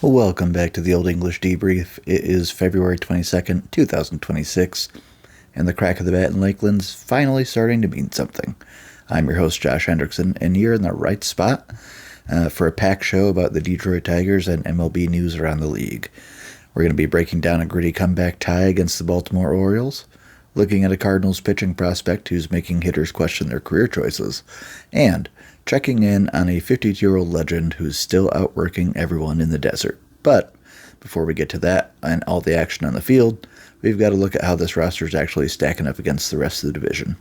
Welcome back to the Old English Debrief. It is February 22nd, 2026, and the crack of the bat in Lakeland's finally starting to mean something. I'm your host, Josh Hendrickson, and you're in the right spot for a packed show about the Detroit Tigers and MLB news around the league. We're going to be breaking down a gritty comeback tie against the Baltimore Orioles, looking at a Cardinals pitching prospect who's making hitters question their career choices, and checking in on a 52-year-old legend who's still outworking everyone in the desert. But before we get to that and all the action on the field, we've got to look at how this roster is actually stacking up against the rest of the division.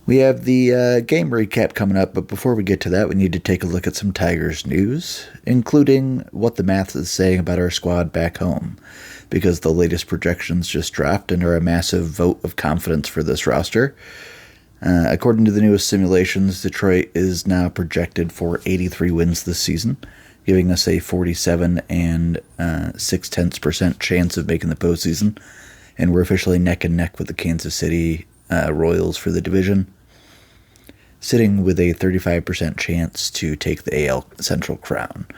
We have the game recap coming up, but before we get to that, we need to take a look at some Tigers news, including what the math is saying about our squad back home, because the latest projections just dropped and are a massive vote of confidence for this roster. According to the newest simulations, Detroit is now projected for 83 wins this season, giving us a 47 and 0.6% chance of making the postseason, and we're officially neck and neck with the Kansas City Royals for the division, sitting with a 35% chance to take the AL Central crown.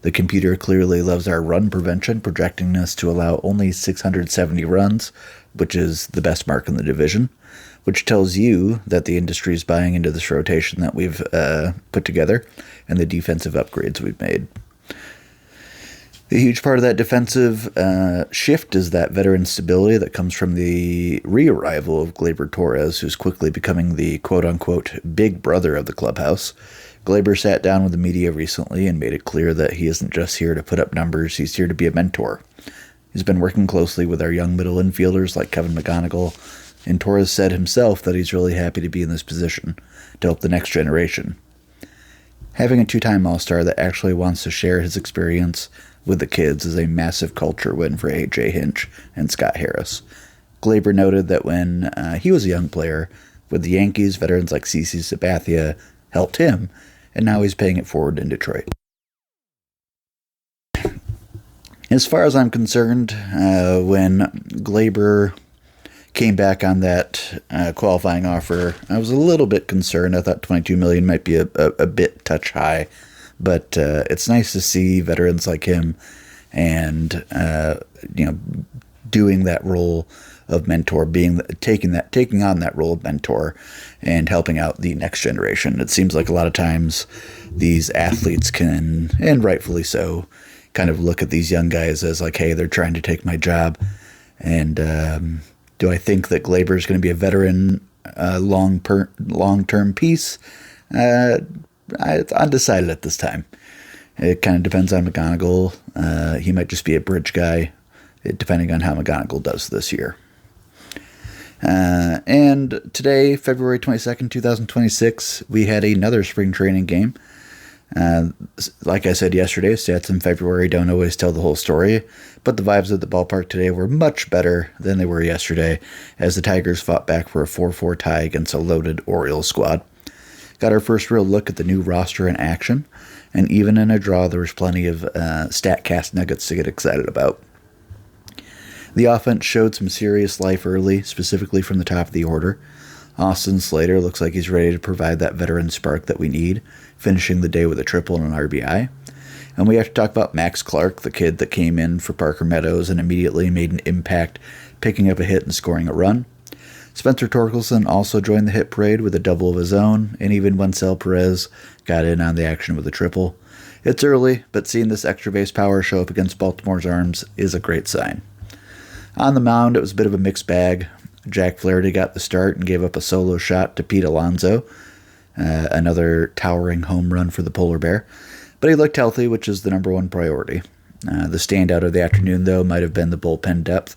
The computer clearly loves our run prevention, projecting us to allow only 670 runs, which is the best mark in the division, which tells you that the industry is buying into this rotation that we've put together and the defensive upgrades we've made. A huge part of that defensive shift is that veteran stability that comes from the re-arrival of Gleyber Torres, who's quickly becoming the quote-unquote big brother of the clubhouse. Gleyber sat down with the media recently and made it clear that he isn't just here to put up numbers, he's here to be a mentor. He's been working closely with our young middle infielders like Kevin McGonigle, and Torres said himself that he's really happy to be in this position to help the next generation. Having a two-time All-Star that actually wants to share his experience with the kids is a massive culture win for A.J. Hinch and Scott Harris. Gleyber noted that when he was a young player with the Yankees, veterans like CC Sabathia helped him, and now he's paying it forward in Detroit. As far as I'm concerned, when Gleyber came back on that qualifying offer, I was a little bit concerned. I thought $22 million might be a bit touch high, but it's nice to see veterans like him and doing that role of mentor, taking on that role of mentor and helping out the next generation. It seems like a lot of times these athletes can, and rightfully so, kind of look at these young guys as like, hey, they're trying to take my job. And do I think that Gleyber is going to be a veteran long-term piece? It's undecided at this time. It kind of depends on McGonigle. He might just be a bridge guy, depending on how McGonigle does this year. And today, February 22nd, 2026, we had another spring training game. Like I said yesterday, stats in February don't always tell the whole story, but the vibes at the ballpark today were much better than they were yesterday, as the Tigers fought back for a 4-4 tie against a loaded Orioles squad. Got our first real look at the new roster in action, and even in a draw, there was plenty of StatCast nuggets to get excited about. The offense showed some serious life early, specifically from the top of the order. Austin Slater looks like he's ready to provide that veteran spark that we need, finishing the day with a triple and an RBI. And we have to talk about Max Clark, the kid that came in for Parker Meadows and immediately made an impact, picking up a hit and scoring a run. Spencer Torkelson also joined the hit parade with a double of his own, and even Wencel Perez got in on the action with a triple. It's early, but seeing this extra base power show up against Baltimore's arms is a great sign. On the mound, it was a bit of a mixed bag. Jack Flaherty got the start and gave up a solo shot to Pete Alonso, another towering home run for the Polar Bear. But he looked healthy, which is the number one priority. The standout of the afternoon, though, might have been the bullpen depth.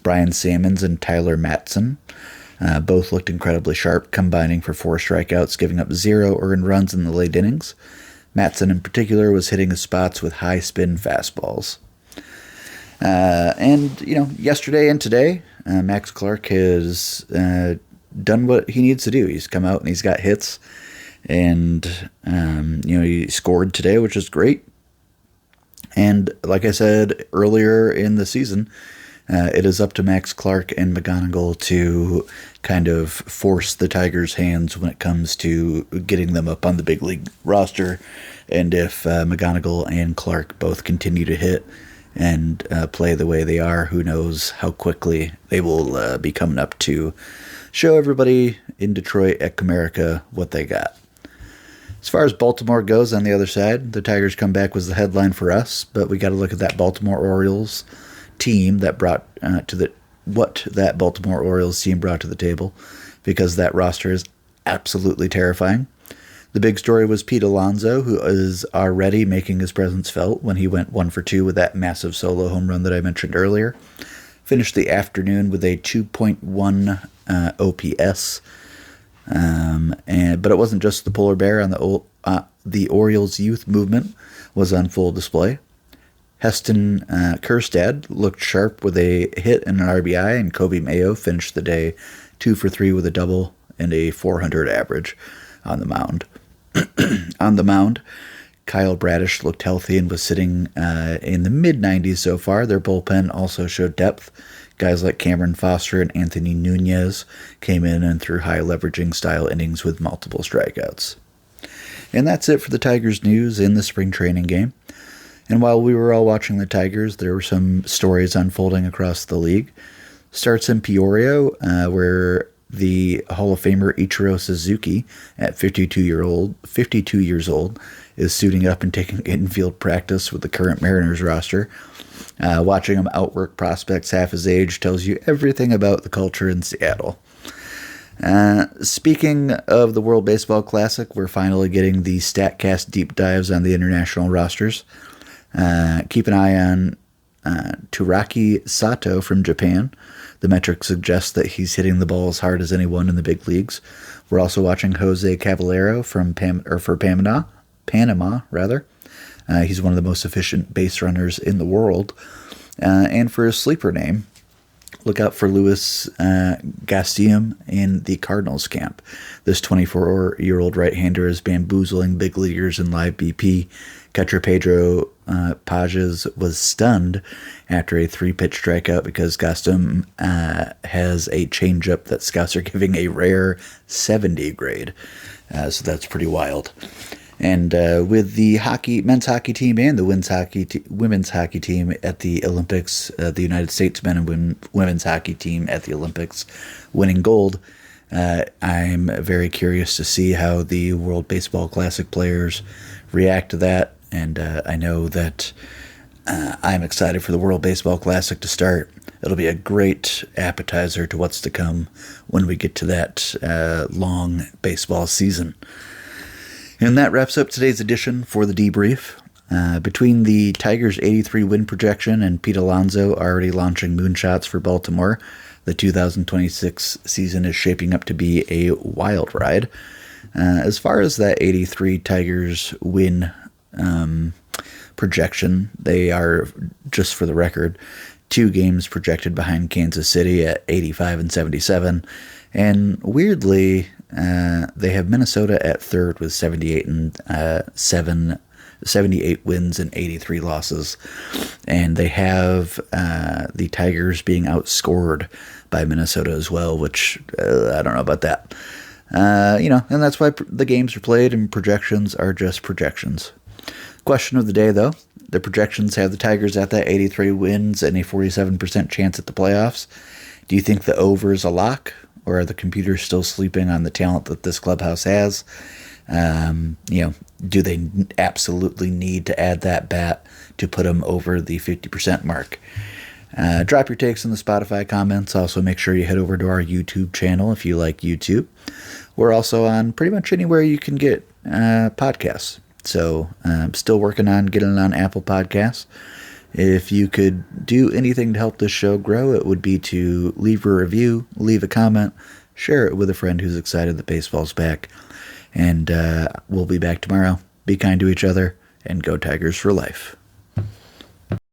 Brian Sammons and Tyler Mattson both looked incredibly sharp, combining for 4 strikeouts, giving up 0 earned runs in the late innings. Mattson, in particular, was hitting his spots with high-spin fastballs. Yesterday and today, Max Clark has done what he needs to do. He's come out and he's got hits, and he scored today, which is great. And like I said earlier in the season, It is up to Max Clark and McGonigle to kind of force the Tigers' hands when it comes to getting them up on the big league roster. And if McGonigle and Clark both continue to hit and play the way they are, who knows how quickly they will be coming up to show everybody in Detroit at Comerica what they got. As far as Baltimore goes on the other side, the Tigers comeback was the headline for us, but we got to look at that Baltimore Orioles team that brought what that Baltimore Orioles team brought to the table, because that roster is absolutely terrifying. The big story was Pete Alonso, who is already making his presence felt when he went 1 for 2 with that massive solo home run that I mentioned earlier. Finished the afternoon with a 2.1 OPS. But it wasn't just the polar bear on the Orioles youth movement was on full display. Heston Kjerstad looked sharp with a hit and an RBI, and Kobe Mayo finished the day 2 for 3 with a double and a .400 average on the mound. On the mound, Kyle Bradish looked healthy and was sitting in the mid-90s so far. Their bullpen also showed depth. Guys like Cameron Foster and Anthony Nunez came in and threw high-leveraging style innings with multiple strikeouts. And that's it for the Tigers news in the spring training game. And while we were all watching the Tigers, there were some stories unfolding across the league. Starts in Peoria, where the Hall of Famer Ichiro Suzuki, at 52 years old, is suiting up and taking infield practice with the current Mariners roster. Watching him outwork prospects half his age tells you everything about the culture in Seattle. Speaking of the World Baseball Classic, we're finally getting the StatCast deep dives on the international rosters. Keep an eye on Turaki Sato from Japan. The metric suggests that he's hitting the ball as hard as anyone in the big leagues. We're also watching Jose Caballero for Panama. He's one of the most efficient base runners in the world. And for his sleeper name, look out for Luis Gastelum in the Cardinals camp. This 24-year-old right-hander is bamboozling big leaguers in live BP. Catcher Pedro Pages was stunned after a 3-pitch strikeout because Gastelum has a changeup that scouts are giving a rare 70 grade. So that's pretty wild. And with the men's hockey team and the women's hockey team at the Olympics, the United States men and women's hockey team at the Olympics winning gold, I'm very curious to see how the World Baseball Classic players react to that. And I know that I'm excited for the World Baseball Classic to start. It'll be a great appetizer to what's to come when we get to that long baseball season. And that wraps up today's edition for the debrief. Between the Tigers' 83 win projection and Pete Alonso already launching moonshots for Baltimore, the 2026 season is shaping up to be a wild ride. As far as that 83 Tigers win projection, they are, just for the record, 2 games projected behind Kansas City at 85 and 77. And weirdly, they have Minnesota at third with 78 wins and 83 losses. And they have the Tigers being outscored by Minnesota as well, which I don't know about that. And that's why the games are played and projections are just projections. Question of the day, though. The projections have the Tigers at that 83 wins and a 47% chance at the playoffs. Do you think the over is a lock, or are the computers still sleeping on the talent that this clubhouse has? Do they absolutely need to add that bat to put them over the 50% mark? Drop your takes in the Spotify comments. Also, make sure you head over to our YouTube channel if you like YouTube. We're also on pretty much anywhere you can get podcasts. So I'm still working on getting on Apple Podcasts. If you could do anything to help this show grow, it would be to leave a review, leave a comment, share it with a friend who's excited that baseball's back. And we'll be back tomorrow. Be kind to each other, and go Tigers for life.